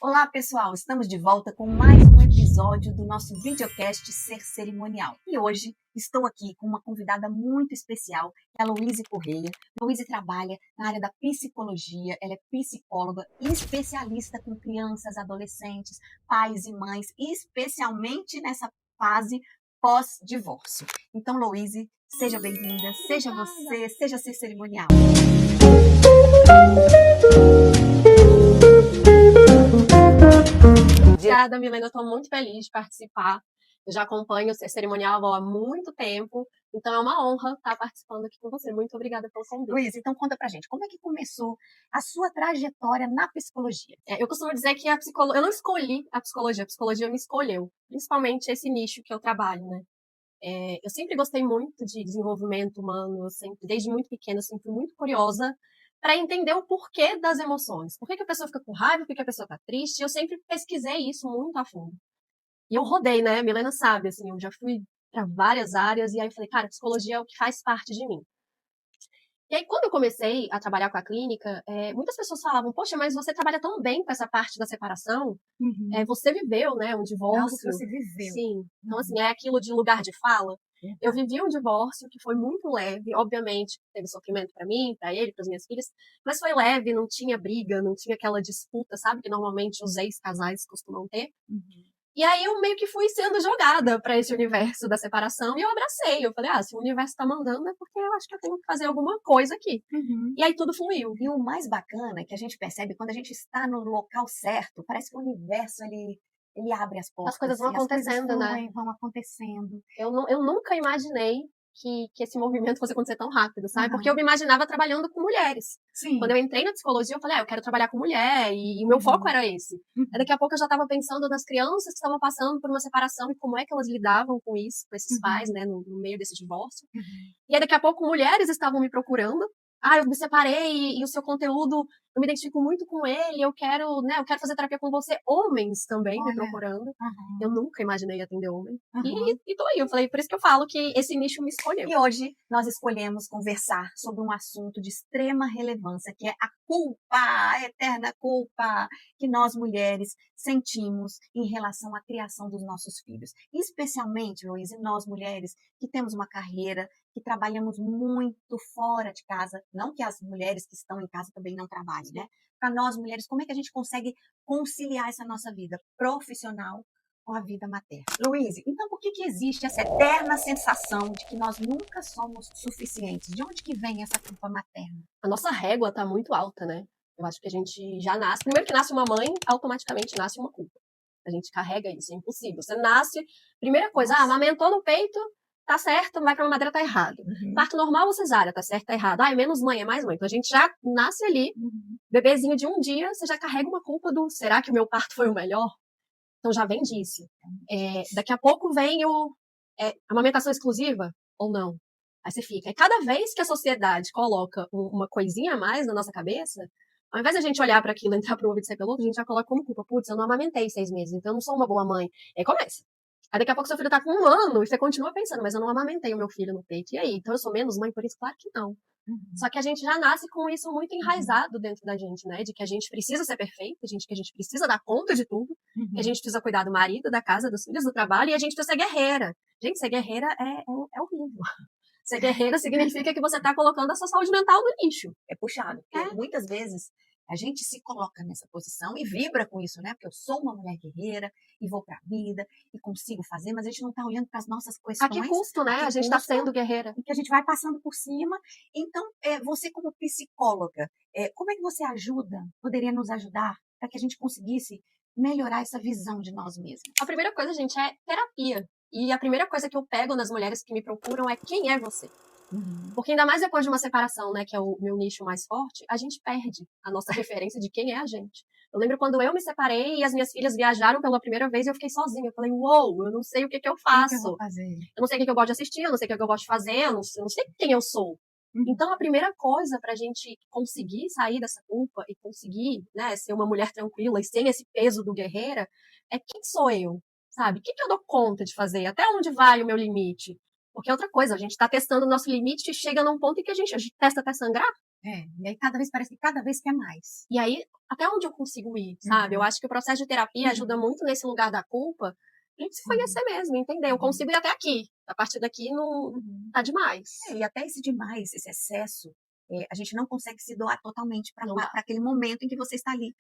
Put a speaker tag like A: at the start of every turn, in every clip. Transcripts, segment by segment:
A: Olá, pessoal! Estamos de volta com mais um episódio do nosso videocast Ser Cerimonial. E hoje estou aqui com uma convidada muito especial, que é a Louise Correia. Louise trabalha na área da psicologia, ela é psicóloga e especialista com crianças, adolescentes, pais e mães, e especialmente nessa fase pós-divórcio. Então, Louise, seja bem-vinda, seja você, seja Ser Cerimonial.
B: Obrigada, Milena, eu estou muito feliz de participar. Eu já acompanho o Ser Cerimonial há muito tempo, então é uma honra estar participando aqui com você. Muito obrigada pelo convite.
A: Luiz, então conta pra gente, como é que começou a sua trajetória na psicologia?
B: Eu costumo dizer que eu não escolhi a psicologia me escolheu, principalmente esse nicho que eu trabalho, né? Eu sempre gostei muito de desenvolvimento humano, desde muito pequena, sempre fui muito curiosa para entender o porquê das emoções. Por que a pessoa fica com raiva, por que a pessoa está triste? Eu sempre pesquisei isso muito a fundo. E eu rodei, né? A Milena sabe, assim, eu já fui para várias áreas e aí eu falei, cara, psicologia é o que faz parte de mim. E aí, quando eu comecei a trabalhar com a clínica, muitas pessoas falavam, poxa, mas você trabalha tão bem com essa parte da separação, você viveu, né, um divórcio.
A: Algo que você viveu.
B: Sim. Então, assim, é aquilo de lugar de fala. Eu vivi um divórcio que foi muito leve, obviamente, teve sofrimento para mim, para ele, para as minhas filhas, mas foi leve, não tinha briga, não tinha aquela disputa, sabe, que normalmente os ex-casais costumam ter. E aí eu meio que fui sendo jogada para esse universo da separação e eu abracei. Eu falei, se o universo tá mandando é porque eu acho que eu tenho que fazer alguma coisa aqui. E aí tudo fluiu.
A: E o mais bacana é que a gente percebe quando a gente está no local certo, parece que o universo ele abre as portas.
B: As coisas vão acontecendo, né?
A: Vão acontecendo.
B: Eu nunca imaginei que esse movimento fosse acontecer tão rápido, sabe? Porque eu me imaginava trabalhando com mulheres.
A: Sim.
B: Quando eu entrei na psicologia, eu falei, eu quero trabalhar com mulher, e o meu foco era esse. Aí daqui a pouco eu já estava pensando nas crianças que estavam passando por uma separação e como é que elas lidavam com isso, com esses pais, né, no meio desse divórcio. E aí daqui a pouco mulheres estavam me procurando. Eu me separei e o seu conteúdo, eu me identifico muito com ele, eu quero fazer terapia com você. Homens também me procurando. Eu nunca imaginei atender homem. E tô aí, eu falei, por isso que eu falo que esse nicho me escolheu.
A: E hoje nós escolhemos conversar sobre um assunto de extrema relevância, que é a culpa, a eterna culpa que nós mulheres sentimos em relação à criação dos nossos filhos. Especialmente, Luísa, nós mulheres que temos uma carreira, que trabalhamos muito fora de casa, não que as mulheres que estão em casa também não trabalhem, né? Para nós mulheres, como é que a gente consegue conciliar essa nossa vida profissional com a vida materna? Luísa, então por que existe essa eterna sensação de que nós nunca somos suficientes? De onde que vem essa culpa materna?
B: A nossa régua tá muito alta, né? Eu acho que a gente já nasce... Primeiro que nasce uma mãe, automaticamente nasce uma culpa. A gente carrega isso, é impossível. Você nasce... Primeira coisa, amamentou no peito, tá certo, vai pra mamadeira, tá errado. Parto normal ou cesárea, tá certo, tá errado. É menos mãe, é mais mãe. Então a gente já nasce ali, bebezinho de um dia, você já carrega uma culpa do será que o meu parto foi o melhor? Então já vem disso. Daqui a pouco vem amamentação exclusiva ou não. Aí você fica. E cada vez que a sociedade coloca uma coisinha a mais na nossa cabeça, ao invés de a gente olhar para aquilo, entrar pro ouvido e sair pelo outro, a gente já coloca como culpa. Putz, eu não amamentei 6 meses, então eu não sou uma boa mãe. Aí começa. Aí daqui a pouco seu filho tá com 1 ano e você continua pensando, mas eu não amamentei o meu filho no peito. E aí? Então eu sou menos mãe por isso? Claro que não. Só que a gente já nasce com isso muito enraizado dentro da gente, né? De que a gente precisa ser perfeita, que a gente precisa dar conta de tudo, que a gente precisa cuidar do marido, da casa, dos filhos, do trabalho, e a gente precisa ser guerreira. Gente, ser guerreira é horrível. Ser guerreira significa que você tá colocando a sua saúde mental no lixo.
A: É puxado. Porque muitas vezes a gente se coloca nessa posição e vibra com isso, né? Porque eu sou uma mulher guerreira e vou pra vida e consigo fazer, mas a gente não tá olhando para as nossas questões.
B: A que custo, né? A gente tá sendo guerreira.
A: E que a gente vai passando por cima. Então, você como psicóloga, como é que você poderia nos ajudar para que a gente conseguisse melhorar essa visão de nós mesmos?
B: A primeira coisa, gente, é terapia. E a primeira coisa que eu pego nas mulheres que me procuram é quem é você. Porque ainda mais depois de uma separação, né, que é o meu nicho mais forte, a gente perde a nossa referência de quem é a gente. Eu lembro quando eu me separei e as minhas filhas viajaram pela primeira vez e eu fiquei sozinha. Eu falei, uou, eu não sei o que eu faço.
A: O que eu vou fazer?
B: Eu não sei o que eu gosto de assistir, eu não sei o que eu gosto de fazer, eu não sei quem eu sou. Então, a primeira coisa pra gente conseguir sair dessa culpa e conseguir, né, ser uma mulher tranquila e sem esse peso do guerreira, é quem sou eu, sabe? O que eu dou conta de fazer? Até onde vai o meu limite? Porque é outra coisa, a gente tá testando o nosso limite e chega num ponto em que a gente testa até sangrar.
A: E aí cada vez quer mais.
B: E aí, até onde eu consigo ir, sabe? Eu acho que o processo de terapia ajuda muito nesse lugar da culpa, a gente se conhecer mesmo, entender. Eu consigo ir até aqui. A partir daqui não tá demais.
A: E até esse demais, esse excesso, a gente não consegue se doar totalmente para
B: Não dá.
A: aquele momento em que você está ali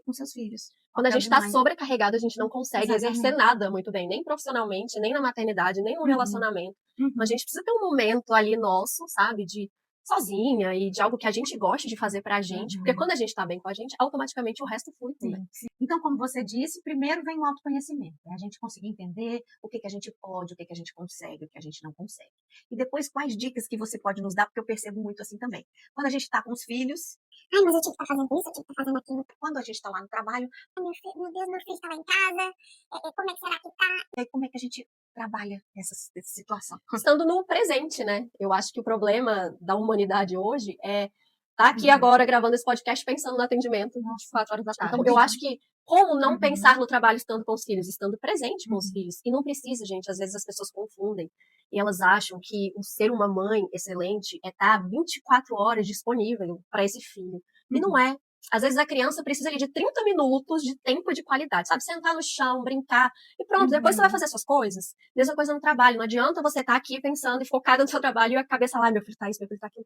A: com seus filhos.
B: Quando a
A: É o
B: gente está
A: demais.
B: sobrecarregado, a gente não consegue
A: Exatamente.
B: exercer nada muito bem, nem profissionalmente, nem na maternidade, nem no relacionamento. Mas a gente precisa ter um momento ali nosso, sabe, de sozinha e de algo que a gente goste de fazer pra gente, porque quando a gente tá bem com a gente, automaticamente o resto flui também.
A: Sim. Então, como você disse, primeiro vem o autoconhecimento, né? A gente conseguir entender o que a gente pode, o que a gente consegue, o que a gente não consegue. E depois, quais dicas que você pode nos dar, porque eu percebo muito assim também. Quando a gente está com os filhos,
C: mas eu tinha que estar fazendo isso, eu tinha que estar fazendo aquilo.
A: quando a gente está lá no trabalho,
C: Meu Deus, meu filho está lá em casa, como é que será que tá?
A: e aí como é que a gente trabalha essa situação?
B: Estando no presente, né? Eu acho que o problema da humanidade hoje é estar aqui agora gravando esse podcast pensando no atendimento 24 horas da tarde. Então, eu acho que como não pensar no trabalho estando com os filhos, estando presente com os filhos. E não precisa, gente, às vezes as pessoas confundem. E elas acham que o ser uma mãe excelente é estar 24 horas disponível para esse filho. E não é. Às vezes a criança precisa ali de 30 minutos de tempo de qualidade, sabe? Sentar no chão, brincar e pronto. Depois você vai fazer suas coisas. Mesma coisa no trabalho. Não adianta você estar aqui pensando e focada no seu trabalho e a cabeça lá, meu filho tá isso, meu filho tá aquilo.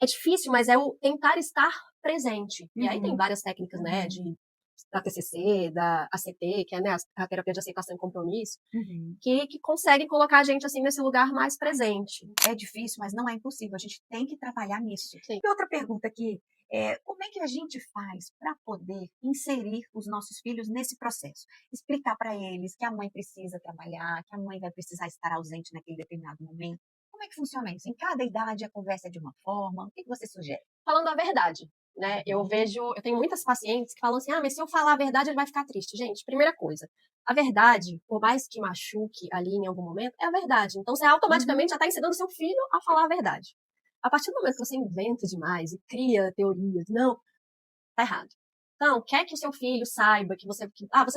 B: É difícil, mas é o tentar estar presente. E aí tem várias técnicas, né? Da TCC, da ACT, que é, né, a terapia de aceitação e compromisso, que conseguem colocar a gente assim nesse lugar mais presente.
A: É difícil, mas não é impossível. A gente tem que trabalhar nisso.
B: Sim.
A: E outra pergunta aqui, como é que a gente faz para poder inserir os nossos filhos nesse processo? Explicar para eles que a mãe precisa trabalhar, que a mãe vai precisar estar ausente naquele determinado momento. Como é que funciona isso? Em cada idade a conversa é de uma forma. O que você sugere?
B: Falando a verdade, né? Eu tenho muitas pacientes que falam assim, mas se eu falar a verdade ele vai ficar triste. Gente, primeira coisa, a verdade, por mais que machuque ali em algum momento, é a verdade. Então você automaticamente já está ensinando seu filho a falar a verdade. A partir do momento que você inventa demais e cria teorias, não, tá errado. Então, quer que o seu filho saiba que você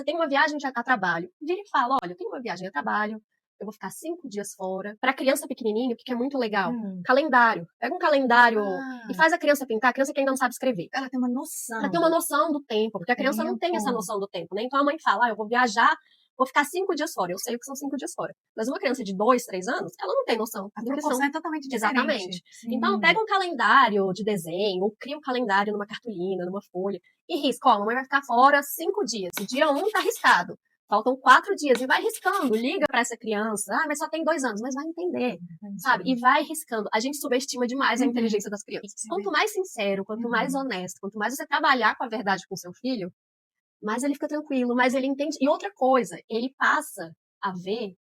B: tem uma viagem a trabalho. Vira e fala, olha, eu tenho uma viagem a trabalho, eu vou ficar 5 dias fora. Para criança pequenininha, o que é muito legal? Calendário. Pega um calendário e faz a criança pintar, a criança que ainda não sabe escrever.
A: Ela tem uma noção.
B: Ela tem uma noção do tempo, porque a criança não tem essa noção do tempo, né? Então a mãe fala, eu vou viajar, vou ficar 5 dias fora. Eu sei o que são 5 dias fora. Mas uma criança de 2, 3 anos, ela não tem noção.
A: A proporção é totalmente diferente.
B: Exatamente. Então pega um calendário de desenho, ou cria um calendário numa cartolina, numa folha, e risca, a mamãe vai ficar fora 5 dias. O dia 1 tá riscado. Faltam 4 dias e vai riscando, liga para essa criança, mas só tem 2 anos, mas vai entender, sabe? E vai riscando. A gente subestima demais a inteligência das crianças. Quanto mais sincero, quanto mais honesto, quanto mais você trabalhar com a verdade com seu filho, mais ele fica tranquilo, mais ele entende. E outra coisa, ele passa a ver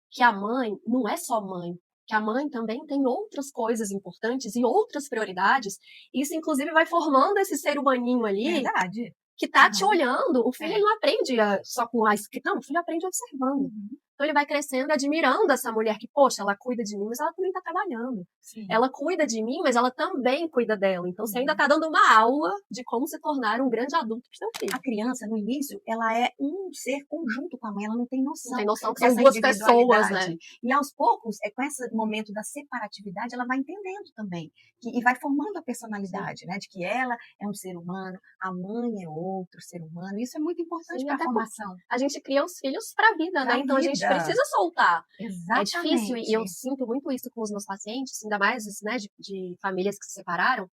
B: que a mãe não é só mãe, que a mãe também tem outras coisas importantes e outras prioridades. Isso, inclusive, vai formando esse ser humaninho ali.
A: Verdade.
B: Que tá te olhando. O filho não aprende só com a escrita. Não, o filho aprende observando. Então ele vai crescendo, admirando essa mulher que, poxa, ela cuida de mim, mas ela também tá trabalhando.
A: Sim.
B: Ela cuida de mim, mas ela também cuida dela. Então você ainda tá dando uma aula de como se tornar um grande adulto pro seu filho.
A: A criança, no início, ela é um ser conjunto com a mãe, ela não tem noção.
B: Não tem noção que são duas pessoas, né?
A: E aos poucos, com esse momento da separatividade, ela vai entendendo também. E vai formando a personalidade, né? De que ela é um ser humano, a mãe é outro ser humano. Isso é muito importante para a formação.
B: A gente cria os filhos pra vida, né? Então a gente precisa soltar.
A: Exatamente.
B: É difícil, e eu sinto muito isso com os meus pacientes, ainda mais, né, de famílias que se separaram,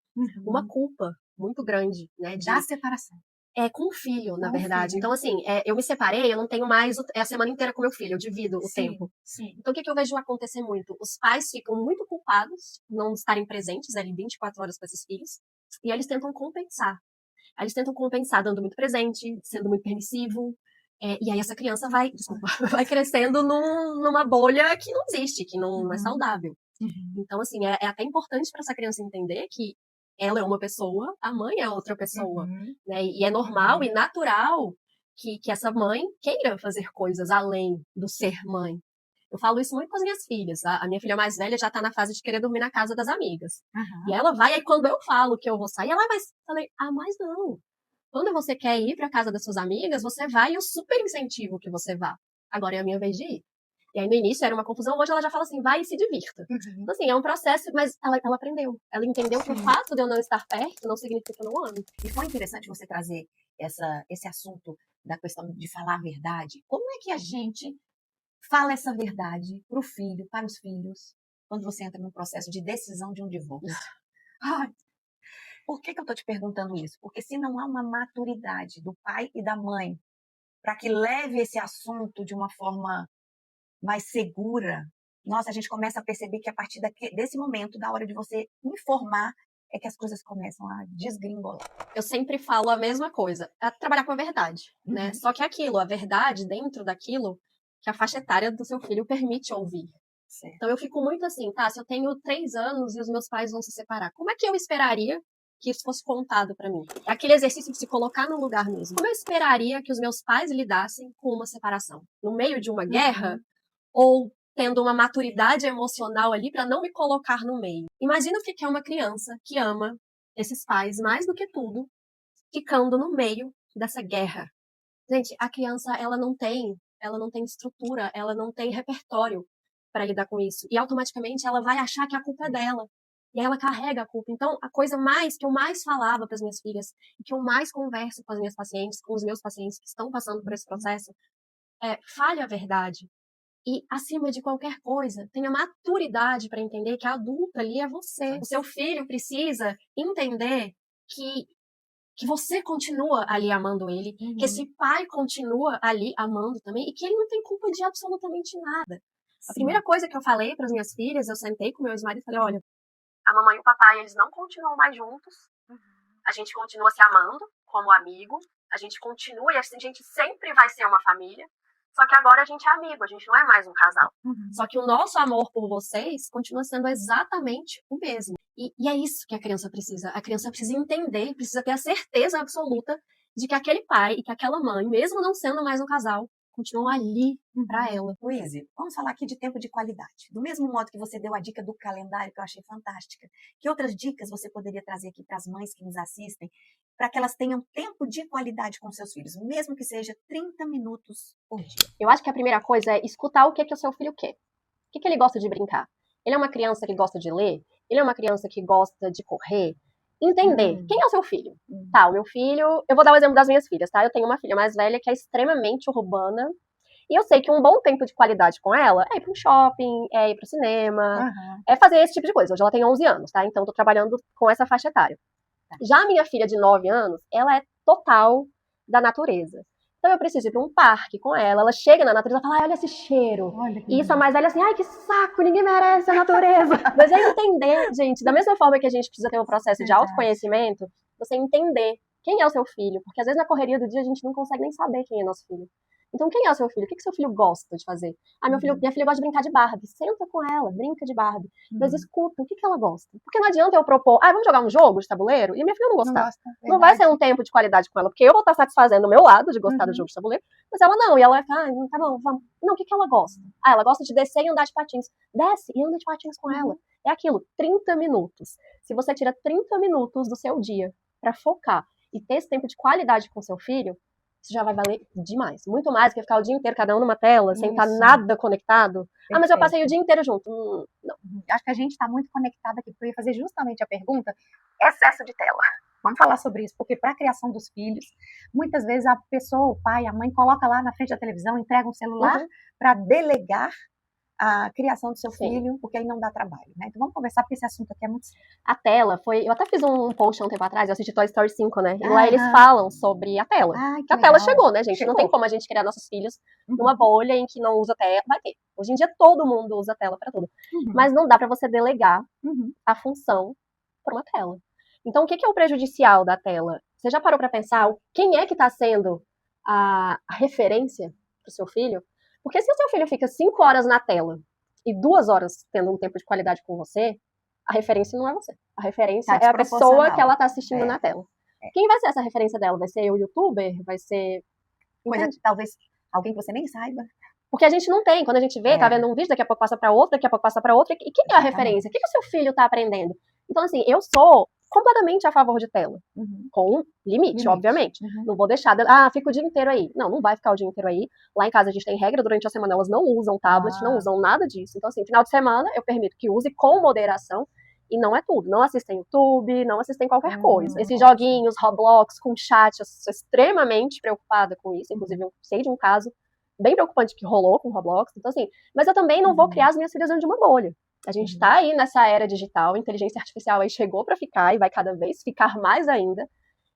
B: uma culpa muito grande, né?
A: Da separação.
B: Com o filho, na verdade. Então, assim, eu me separei, eu não tenho mais a semana inteira com meu filho, eu divido o tempo.
A: Sim.
B: Então, o que eu vejo acontecer muito? Os pais ficam muito culpados por não estarem presentes ali 24 horas com esses filhos, e eles tentam compensar. Eles tentam compensar dando muito presente, sendo muito permissivo, e aí essa criança vai crescendo numa bolha que não existe, que não é saudável. Então, assim, é até importante para essa criança entender que ela é uma pessoa, a mãe é outra pessoa, né? E é normal e natural que essa mãe queira fazer coisas além do ser mãe. Eu falo isso muito com as minhas filhas. A minha filha mais velha já tá na fase de querer dormir na casa das amigas. E ela vai, aí quando eu falo que eu vou sair, ela vai, falei, mas não. Quando você quer ir para casa das suas amigas, você vai e eu super incentivo que você vá. Agora é a minha vez de ir. E aí no início era uma confusão, hoje ela já fala assim, vai e se divirta. Então assim, é um processo, mas ela aprendeu. Ela entendeu que o fato de eu não estar perto não significa que eu não amo.
A: E foi interessante você trazer esse assunto da questão de falar a verdade. Como é que a gente fala essa verdade para o filho, para os filhos, quando você entra num processo de decisão de um divórcio? Ai, por que eu estou te perguntando isso? Porque se não há uma maturidade do pai e da mãe para que leve esse assunto de uma forma mais segura, nossa, a gente começa a perceber que a partir desse momento, da hora de você informar, é que as coisas começam a desgringolar.
B: Eu sempre falo a mesma coisa, é trabalhar com a verdade, né? Só que a verdade dentro daquilo que a faixa etária do seu filho permite ouvir.
A: Certo.
B: Então eu fico muito assim, tá, se eu tenho 3 anos e os meus pais vão se separar, como é que eu esperaria que isso fosse contado pra mim? É aquele exercício de se colocar no lugar mesmo. Como eu esperaria que os meus pais lidassem com uma separação? No meio de uma guerra? Ou tendo uma maturidade emocional ali pra não me colocar no meio? Imagina o que é uma criança que ama esses pais mais do que tudo, ficando no meio dessa guerra. Gente, a criança, ela não tem estrutura, ela não tem repertório para lidar com isso. E automaticamente ela vai achar que a culpa é dela. E aí ela carrega a culpa. Então, a coisa que eu mais falava para as minhas filhas, e que eu mais converso com as minhas pacientes, com os meus pacientes que estão passando por esse processo, fale a verdade. E, acima de qualquer coisa, tenha maturidade para entender que a adulta ali é você. O seu filho precisa entender que você continua ali amando ele, que esse pai continua ali amando também, e que ele não tem culpa de absolutamente nada. A primeira coisa que eu falei para as minhas filhas, eu sentei com meu ex-marido e falei, olha, a mamãe e o papai, eles não continuam mais juntos, a gente continua se amando como amigo, a gente continua e a gente sempre vai ser uma família, só que agora a gente é amigo, a gente não é mais um casal. Só que o nosso amor por vocês continua sendo exatamente o mesmo. E é isso que a criança precisa. A criança precisa entender, precisa ter a certeza absoluta de que aquele pai e que aquela mãe, mesmo não sendo mais um casal, continuam ali pra ela.
A: Luíse, vamos falar aqui de tempo de qualidade. Do mesmo modo que você deu a dica do calendário, que eu achei fantástica, que outras dicas você poderia trazer aqui para as mães que nos assistem, para que elas tenham tempo de qualidade com seus filhos, mesmo que seja 30 minutos por dia?
B: Eu acho que a primeira coisa é escutar o que o seu filho quer. O que ele gosta de brincar? Ele é uma criança que gosta de ler? Ele é uma criança que gosta de correr? Entender quem é o seu filho. Tá, o meu filho... Eu vou dar o exemplo das minhas filhas, tá? Eu tenho uma filha mais velha que é extremamente urbana. E eu sei que um bom tempo de qualidade com ela é ir pro shopping, é ir pro cinema, é fazer esse tipo de coisa. Hoje ela tem 11 anos, tá? Então eu tô trabalhando com essa faixa etária. Já a minha filha de 9 anos, ela é total da natureza. Então eu preciso ir pra um parque com ela. Ela chega na natureza e fala, ai, olha esse cheiro. E isso a mais velha assim, ai, que saco, ninguém merece a natureza. Mas é entender, gente, da mesma forma que a gente precisa ter um processo de autoconhecimento, você entender quem é o seu filho. Porque às vezes na correria do dia a gente não consegue nem saber quem é nosso filho. Então, quem é o seu filho? O que seu filho gosta de fazer? Ah, minha filha gosta de brincar de Barbie. Senta com ela, brinca de Barbie. Mas escuta, o que ela gosta? Porque não adianta eu propor, vamos jogar um jogo de tabuleiro? E minha filha não gostar. Não vai ser um tempo de qualidade com ela, porque eu vou estar satisfazendo o meu lado de gostar do jogo de tabuleiro, mas ela não. E ela vai ficar, tá bom, vamos. Não, o que ela gosta? Ela gosta de descer e andar de patins. Desce e anda de patins com ela. É aquilo, 30 minutos. Se você tira 30 minutos do seu dia pra focar e ter esse tempo de qualidade com seu filho, isso já vai valer demais. Muito mais que ficar o dia inteiro cada um numa tela, sem estar nada conectado. Perfeito. Mas eu passei o dia inteiro junto. Não.
A: Acho que a gente está muito conectado aqui, porque eu ia fazer justamente a pergunta, excesso de tela. Vamos falar sobre isso, porque para a criação dos filhos, muitas vezes a pessoa, o pai, a mãe, coloca lá na frente da televisão, entrega um celular para delegar a criação do seu filho, porque aí não dá trabalho, né? Então vamos conversar, porque esse assunto aqui é muito...
B: A tela foi... Eu até fiz um post há um tempo atrás, eu assisti Toy Story 5, né? E lá eles falam sobre a tela. Que a tela chegou, né, gente? Não tem como a gente criar nossos filhos numa bolha em que não usa tela. Vai ter. Hoje em dia todo mundo usa tela pra tudo. Mas não dá pra você delegar a função por uma tela. Então o que é o prejudicial da tela? Você já parou pra pensar quem é que tá sendo a referência pro seu filho? Porque se o seu filho fica 5 horas na tela e 2 horas tendo um tempo de qualidade com você, a referência não é você. A referência é a pessoa que ela tá assistindo na tela. Quem vai ser essa referência dela? Vai ser o youtuber? Vai ser...
A: talvez alguém que você nem saiba.
B: Porque a gente não tem. Quando a gente vê, tá vendo um vídeo, daqui a pouco passa pra outro, daqui a pouco passa pra outro. E quem é a referência? O que o seu filho tá aprendendo? Então, assim, eu sou completamente a favor de tela. Com limite, obviamente. Não vou deixar, fica o dia inteiro aí. Não vai ficar o dia inteiro aí. Lá em casa a gente tem regra, durante a semana elas não usam tablet, não usam nada disso. Então, assim, final de semana eu permito que use com moderação. E não é tudo. Não assistem YouTube, não assistem qualquer coisa. Esses joguinhos, Roblox, com chat, eu sou extremamente preocupada com isso. Inclusive, eu sei de um caso bem preocupante que rolou com o Roblox. Então, assim, mas eu também não vou criar as minhas filhas dentro de uma bolha. A gente tá aí nessa era digital, a inteligência artificial aí chegou para ficar e vai cada vez ficar mais ainda.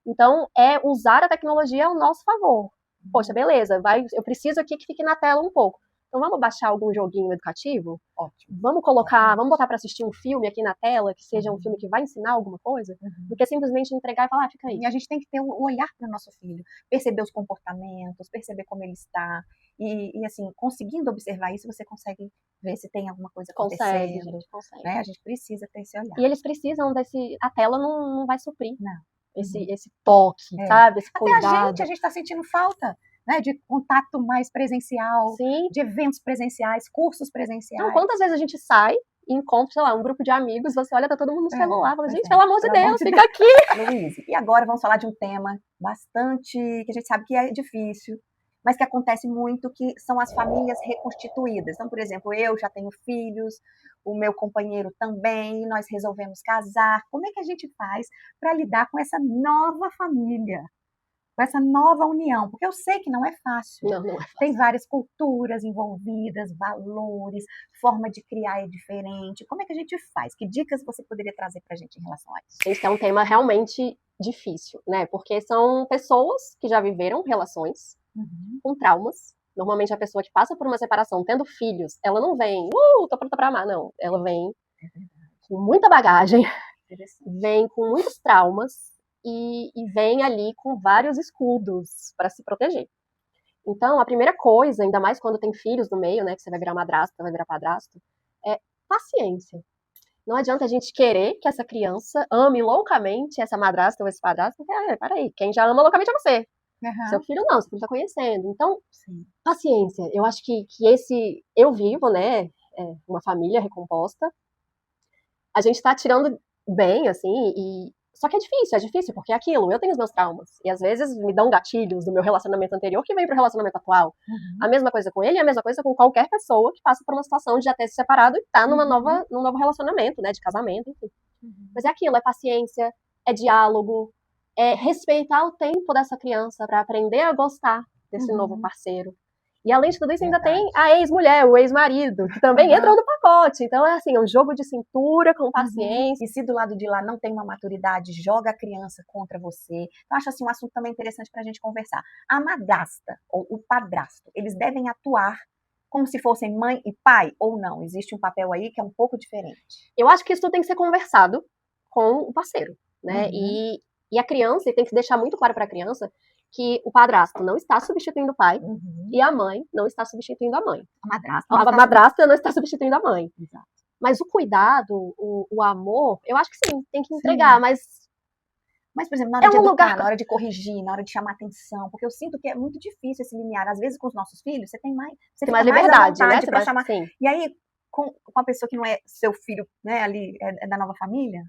B: Então, usar a tecnologia ao nosso favor. Poxa, beleza, eu preciso aqui que fique na tela um pouco. Então vamos baixar algum joguinho educativo?
A: Ótimo.
B: Vamos botar para assistir um filme aqui na tela, que seja um filme que vai ensinar alguma coisa, do que simplesmente entregar e falar, fica aí.
A: E a gente tem que ter um olhar para o nosso filho, perceber os comportamentos, perceber como ele está, e assim, conseguindo observar isso, você consegue ver se tem alguma coisa acontecendo.
B: Consegue.
A: Né? A gente precisa ter esse olhar.
B: E eles precisam a tela não vai suprir.
A: Não.
B: Esse toque, sabe? Esse cuidado.
A: Até a gente está sentindo falta. Né, de contato mais presencial,
B: Sim.
A: De eventos presenciais, cursos presenciais.
B: Então, quantas vezes a gente sai e encontra, sei lá, um grupo de amigos, você olha, tá todo mundo no celular, fala, gente, pelo amor de Deus, fica aqui.
A: Luíse, e agora vamos falar de um tema bastante, que a gente sabe que é difícil, mas que acontece muito, que são as famílias reconstituídas. Então, por exemplo, eu já tenho filhos, o meu companheiro também, nós resolvemos casar. Como é que a gente faz para lidar com essa nova família? Com essa nova união, porque eu sei que não é fácil.
B: Não é fácil.
A: Tem várias culturas envolvidas, valores, forma de criar é diferente. Como é que a gente faz? Que dicas você poderia trazer pra gente em relação a isso?
B: Esse é um tema realmente difícil, né? Porque são pessoas que já viveram relações com traumas. Normalmente a pessoa que passa por uma separação, tendo filhos, ela não vem, tô pronta pra amar, não. Ela vem com muita bagagem, vem com muitos traumas, e vem ali com vários escudos para se proteger. Então, a primeira coisa, ainda mais quando tem filhos no meio, né, que você vai virar madrasta, vai virar padrasto, é paciência. Não adianta a gente querer que essa criança ame loucamente essa madrasta ou esse padrasto, porque, peraí, quem já ama loucamente é você. Seu filho não, seu filho tá conhecendo. Então, paciência. Eu acho que eu vivo, né, uma família recomposta, a gente tá tirando bem, assim, só que é difícil, porque é aquilo, eu tenho os meus traumas, e às vezes me dão gatilhos do meu relacionamento anterior que vem pro relacionamento atual. A mesma coisa com ele e a mesma coisa com qualquer pessoa que passa por uma situação de já ter se separado e tá num novo relacionamento, né, de casamento, enfim. Mas é aquilo, é paciência, é diálogo, é respeitar o tempo dessa criança pra aprender a gostar desse novo parceiro. E além de tudo isso, ainda tem a ex-mulher, o ex-marido, que também entram no pacote. Então é assim, é um jogo de cintura, com paciência.
A: E se do lado de lá não tem uma maturidade, joga a criança contra você. Então acho assim um assunto também interessante pra gente conversar. A madrasta ou o padrasto, eles devem atuar como se fossem mãe e pai ou não? Existe um papel aí que é um pouco diferente.
B: Eu acho que isso tem que ser conversado com o parceiro, né? E a criança, e tem que deixar muito claro pra criança que o padrasto não está substituindo o pai e a mãe não está substituindo a mãe. A madrasta não está substituindo a mãe.
A: Exato.
B: Mas o cuidado, o amor, eu acho que sim, tem que entregar, mas
A: por exemplo, na hora de educar, na hora de corrigir, na hora de chamar atenção, porque eu sinto que é muito difícil esse limiar. Às vezes com os nossos filhos, você tem mais
B: liberdade, né?
A: Pra chamar. Sim. E aí, com uma pessoa que não é seu filho, né, ali, é da nova família,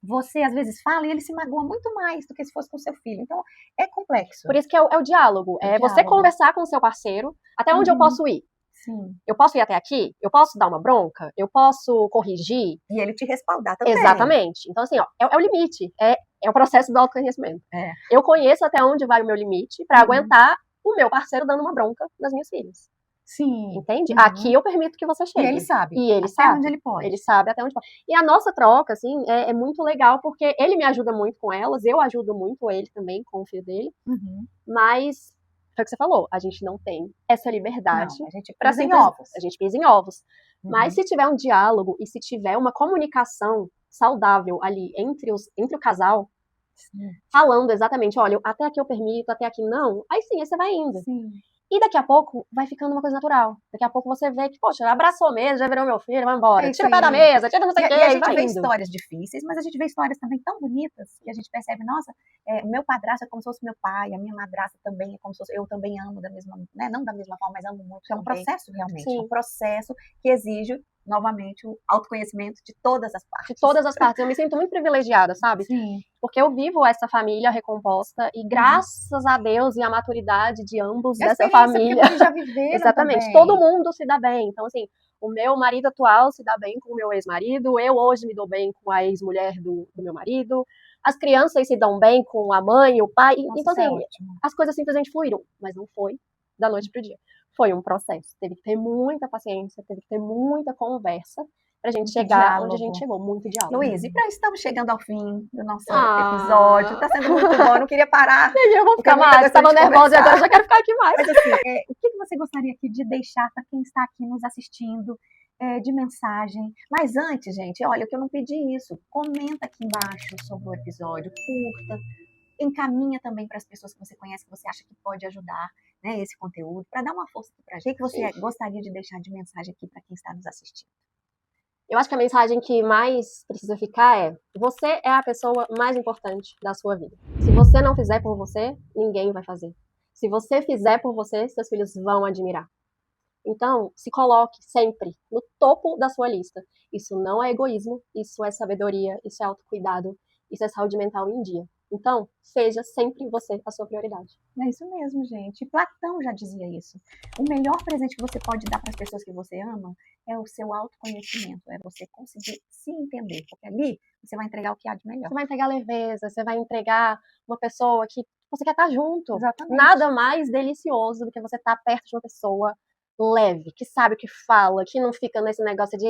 A: você às vezes fala e ele se magoa muito mais do que se fosse com seu filho. Então, é complexo.
B: Por isso que é o diálogo. Você conversar com o seu parceiro, até onde eu posso ir.
A: Sim.
B: Eu posso ir até aqui? Eu posso dar uma bronca? Eu posso corrigir?
A: E ele te respaldar também.
B: Exatamente. Então, assim, é o limite. É o processo do autoconhecimento. Eu conheço até onde vai o meu limite pra aguentar o meu parceiro dando uma bronca nas minhas filhas.
A: Sim.
B: Entende? Aqui eu permito que você chegue.
A: E ele sabe.
B: E ele
A: até
B: sabe.
A: onde ele pode.
B: Ele sabe até onde pode. E a nossa troca, assim, é muito legal, porque ele me ajuda muito com elas, eu ajudo muito ele também com o filho dele. Mas, foi o que você falou, a gente não tem essa liberdade.
A: Não, a gente
B: pra
A: pisa em ovos.
B: A gente pisa em ovos. Mas se tiver um diálogo e se tiver uma comunicação saudável ali entre o casal, falando exatamente, olha, até aqui eu permito, até aqui não, aí sim, aí você vai indo.
A: Sim.
B: E daqui a pouco vai ficando uma coisa natural. Daqui a pouco você vê que, poxa, abraçou mesmo, já virou meu filho, vai embora. Tira o pé da mesa, tira não sei o quê,
A: e a gente
B: vai
A: vê
B: indo.
A: histórias difíceis, mas a gente vê histórias também tão bonitas que a gente percebe, nossa, o meu padrasto é como se fosse meu pai, a minha madrasta também é como se fosse, eu também amo da mesma, né, não da mesma forma, mas amo muito. É um processo realmente, é um processo que exige novamente, o autoconhecimento de todas as partes.
B: De todas as partes. Eu me sinto muito privilegiada, sabe?
A: Sim.
B: Porque eu vivo essa família recomposta e graças a Deus e à maturidade de ambos dessa família.
A: Que vocês já viveram
B: Exatamente.
A: também.
B: Todo mundo se dá bem. Então, assim, o meu marido atual se dá bem com o meu ex-marido, eu hoje me dou bem com a ex-mulher do meu marido, as crianças se dão bem com a mãe, o pai.
A: Nossa,
B: então,
A: isso é
B: assim,
A: ótimo.
B: as coisas simplesmente fluíram, mas não foi da noite pro dia. Foi um processo. Teve que ter muita paciência, teve que ter muita conversa pra gente chegar onde a gente chegou. Muito diálogo.
A: Luiz, estamos chegando ao fim do nosso
B: Ah.
A: episódio. Tá sendo muito bom, eu não queria parar.
B: Eu vou
A: Porque
B: ficar
A: eu ainda
B: mais, tava
A: gostaria de
B: nervosa e agora eu
A: conversar.
B: já quero ficar aqui mais.
A: Mas assim, o que você gostaria aqui de deixar para quem está aqui nos assistindo de mensagem? Mas antes, gente, olha, que eu não pedi isso. Comenta aqui embaixo sobre o episódio, curta, encaminha também para as pessoas que você conhece, que você acha que pode ajudar, né, esse conteúdo, para dar uma força aqui pra gente. O que você gostaria de deixar de mensagem aqui para quem está nos assistindo?
B: Eu acho que a mensagem que mais precisa ficar é: você é a pessoa mais importante da sua vida. Se você não fizer por você, ninguém vai fazer. Se você fizer por você, seus filhos vão admirar. Então, se coloque sempre no topo da sua lista. Isso não é egoísmo, isso é sabedoria, isso é autocuidado, isso é saúde mental em dia. Então, seja sempre você a sua prioridade.
A: É isso mesmo, gente. Platão já dizia isso. O melhor presente que você pode dar para as pessoas que você ama é o seu autoconhecimento, é você conseguir se entender, porque ali você vai entregar o que há de melhor.
B: Você vai entregar leveza, você vai entregar uma pessoa que você quer estar junto.
A: Exatamente.
B: Nada mais delicioso do que você estar perto de uma pessoa leve, que sabe o que fala, que não fica nesse negócio de...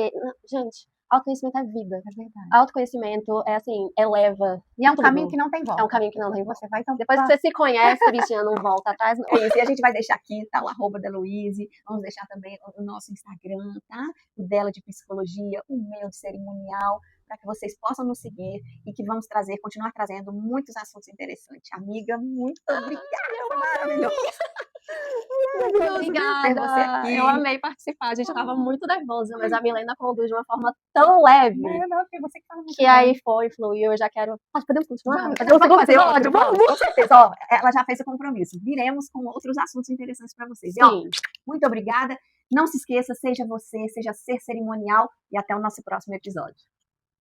B: Gente, autoconhecimento é vida.
A: É verdade.
B: Autoconhecimento é assim, eleva.
A: E é um
B: tudo.
A: caminho que não tem volta.
B: É um caminho que não tem volta.
A: Você vai
B: Depois que você se conhece, Cristina, não volta atrás, não.
A: É isso, e a gente vai deixar aqui, tá, o arroba da Luíse, vamos deixar também o nosso Instagram, tá? O dela de psicologia, o meu de cerimonial, para que vocês possam nos seguir e que vamos continuar trazendo muitos assuntos interessantes. Amiga, muito obrigada, foi maravilhoso.
B: Muito
A: ter você
B: obrigada.
A: aqui.
B: Eu amei participar. A gente tava muito nervosa, mas a Milena conduz de uma forma tão leve
A: Não, porque você que fala muito
B: que
A: bem.
B: aí fluiu. Eu já quero. Podemos continuar?
A: Vamos,
B: Fazer um segundo
A: fazer outro,
B: episódio?
A: vamos, com certeza. Ó, ela já fez o compromisso. Viremos com outros assuntos interessantes para vocês. E, ó,
B: Sim.
A: muito obrigada. Não se esqueça, seja você, seja ser cerimonial e até o nosso próximo episódio.